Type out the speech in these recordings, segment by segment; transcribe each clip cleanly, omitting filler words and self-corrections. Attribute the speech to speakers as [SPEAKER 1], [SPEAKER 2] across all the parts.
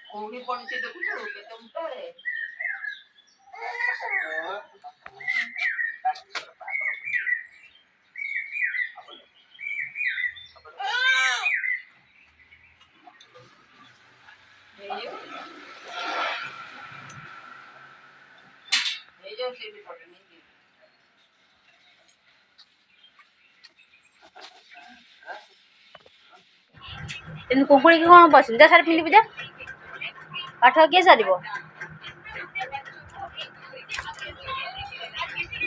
[SPEAKER 1] କୋଉଠି ପଡୁଛି ଦେଖୁଛୁ କେତେ ମୁଣ୍ଡରେ ହେଇଯାଉ ସେ ବି ପଡେ ନେଇକି
[SPEAKER 2] କିନ୍ତୁ କୁକୁଡ଼ି କି କ'ଣ ବସିନି ଯା ଶାଢ଼ୀ ପିନ୍ଧିବୁ ଯା ପାଠ କିଏ ସାରିବ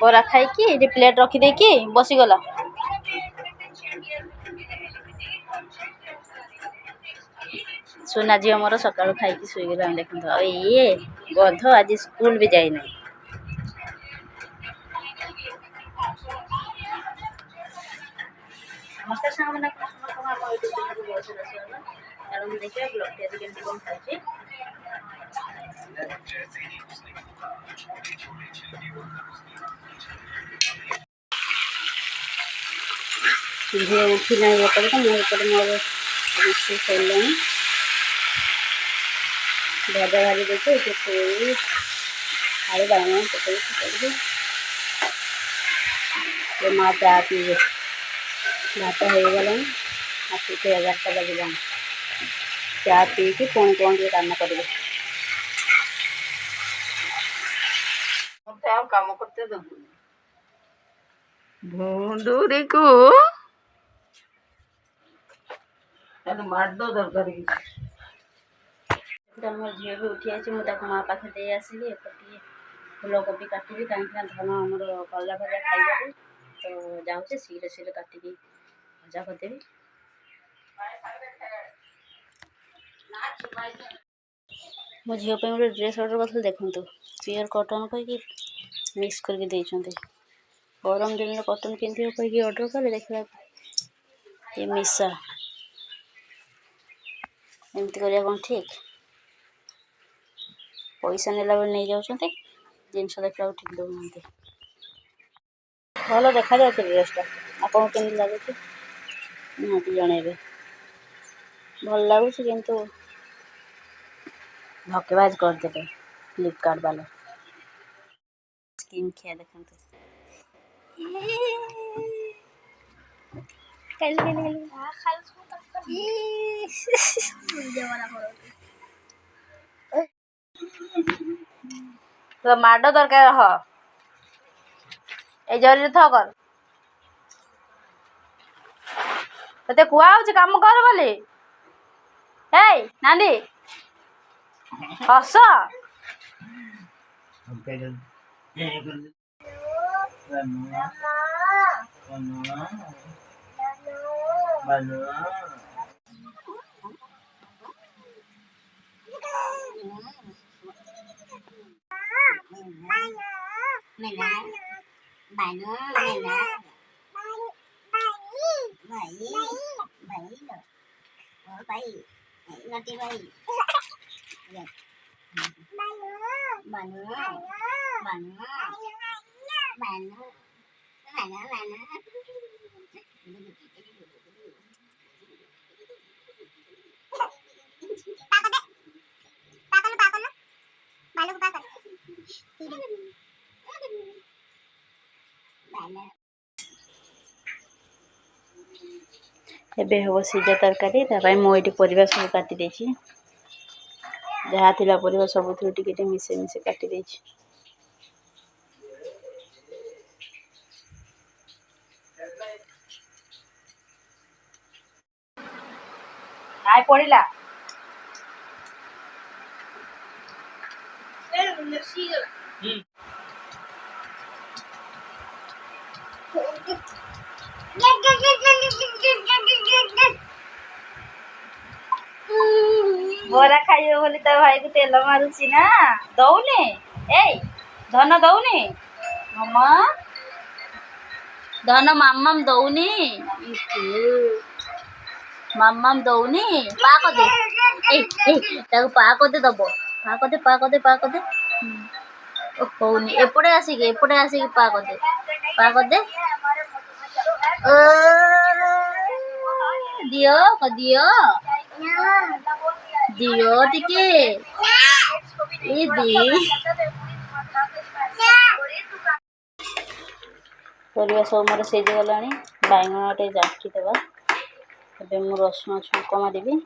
[SPEAKER 2] ବରା ଖାଇକି ଏଠି ପ୍ଲେଟ୍ ରଖିଦେଇକି ବସିଗଲା ସୁନା ଝିଅ ମୋର ସକାଳୁ ଖାଇକି ଶୋଇଗଲାଣି ଦେଖନ୍ତୁ ଆଉ ଇଏ ଗଧ ଆଜି ସ୍କୁଲ ବି ଯାଇନି ନମସ୍କାର ସାଙ୍ଗମାନେ ସମସ୍ତଙ୍କୁ ଆମ ୟୁଟ୍ୟୁବ୍ ଚ୍ୟାନେଲକୁ ବହୁତ ସ୍ୱାଗତ ଚାଲନ୍ତୁ ଦେଖିବା ବ୍ଲଗ୍ଟି ଆଜି କେମିତି କ'ଣ ଚାଲିଛି ଝିଅ ଉଠିଲାଣି ଏପଟେ ତ ମୁଁ ଏପଟେ ମୋର ରୋଷେଇ ସରିଲାଣି ଭଜା ଭାଜି ଦେଇଛି ଏଠି ପୋଇ ଆଳୁ ବାଇଗଣ ପକେଇକି କରିବି ମା ଚା ପିଇବେ ଭାତ ହେଇଗଲାଣି ଆସିକି 11ଟା ବାଜିଲାଣି ଚା ପିଇକି ପୁଣି କ'ଣ ଟିକେ କାମ କରିବେ
[SPEAKER 1] ମତେ ଆଉ କାମ କରତେ ଦବୁନି ଭୁଣ୍ଡୁରିକୁ ତାହେଲେ ମାଡ଼ ଦରକାର କିଛି
[SPEAKER 2] ମୋ ଝିଅ ବି ଉଠି ଯାଇଛି ମୁଁ ତାକୁ ମା ପାଖେ ଦେଇ ଆସିଲି ଏପଟେ ଫୁଲକୋବି କାଟିବି କାହିଁକିନା ଧନ ଆମର କଲରା ଭଜା ଖାଇବାରେ ତ ଯାଉଛି ଶୀଘ୍ର କାଟିକି ଭଜା କରିଦେବି ମୋ ଝିଅ ପାଇଁ ଗୋଟେ ଡ୍ରେସ୍ ଅର୍ଡ଼ର କରିଥିଲି ଦେଖନ୍ତୁ ପିଓର କଟନ୍ କହିକି ମିକ୍ସ କରିକି ଦେଇଛନ୍ତି ଗରମ ଦିନରେ କଟନ୍ ପିନ୍ଧିବ କହିକି ଅର୍ଡ଼ର କଲେ ଦେଖିଲା ଏ ମିଶା ଏମିତି କରିବା କ'ଣ ଠିକ୍ ପଇସା ନେଲା ବେଳେ ନେଇଯାଉଛନ୍ତି ଜିନିଷ ଦେଖିବାକୁ ଠିକ୍ ଦେଉନାହାନ୍ତି ଭଲ ଦେଖାଯାଉଛି ଡ୍ରେସ୍ଟା ଆପଣଙ୍କୁ କେମିତି ଲାଗୁଛି ନିହାତି ଜଣେଇବେ ଭଲ ଲାଗୁଛି କିନ୍ତୁ ଧୋକେବାଜ କରିଦେବେ ଫ୍ଲିପକାର୍ଟ ବାଲା ସ୍କିନ୍ ଖିଆ ଦେଖନ୍ତୁ ତ ମାଡ଼ ଦରକାର ହ ଏଇ ଜରିରେ ଥ କର ତତେ କୁହା ହଉଛି କାମ କର ବୋଲି ହେଇ ନାଣ୍ଡି ହସ ଏବେ ହେବ ସିଝା ତରକାରୀ ତା ପାଇଁ ମୁଁ ଏଇଠି ପରିବା ସବୁ କାଟି ଦେଇଛି ଯାହା ଥିଲା ପରିବା ସବୁଥିରୁ ଟିକେ ଟିକେ ମିଶେଇ କାଟି ଦେଇଛି ଆଇ ପଡ଼ିଲା ବରା ଖାଇବ ବୋଲି ତା ଭାଇକୁ ତେଲ ମାରୁଛି ନା ଦଉନି ଏଇ ଧନ ଦଉନି ମାମା ଧନ ମାମାମ ଦଉନି ମାମାମ ଦଉନି ପା କରିଦେ ଏଇ ତାକୁ ପା କରିଦେ ଦବ ପା କରିଦେ ହଉନି ଏପଟେ ଆସିକି ପା କରିଦେ ଦିଅ दियो टिके ए दी परिवा सब मोर सीझी गलानी बैगण टे जाकी देवा ए मु रसुण छुंक मारिबी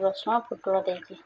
[SPEAKER 2] रसुण फुटुण देकी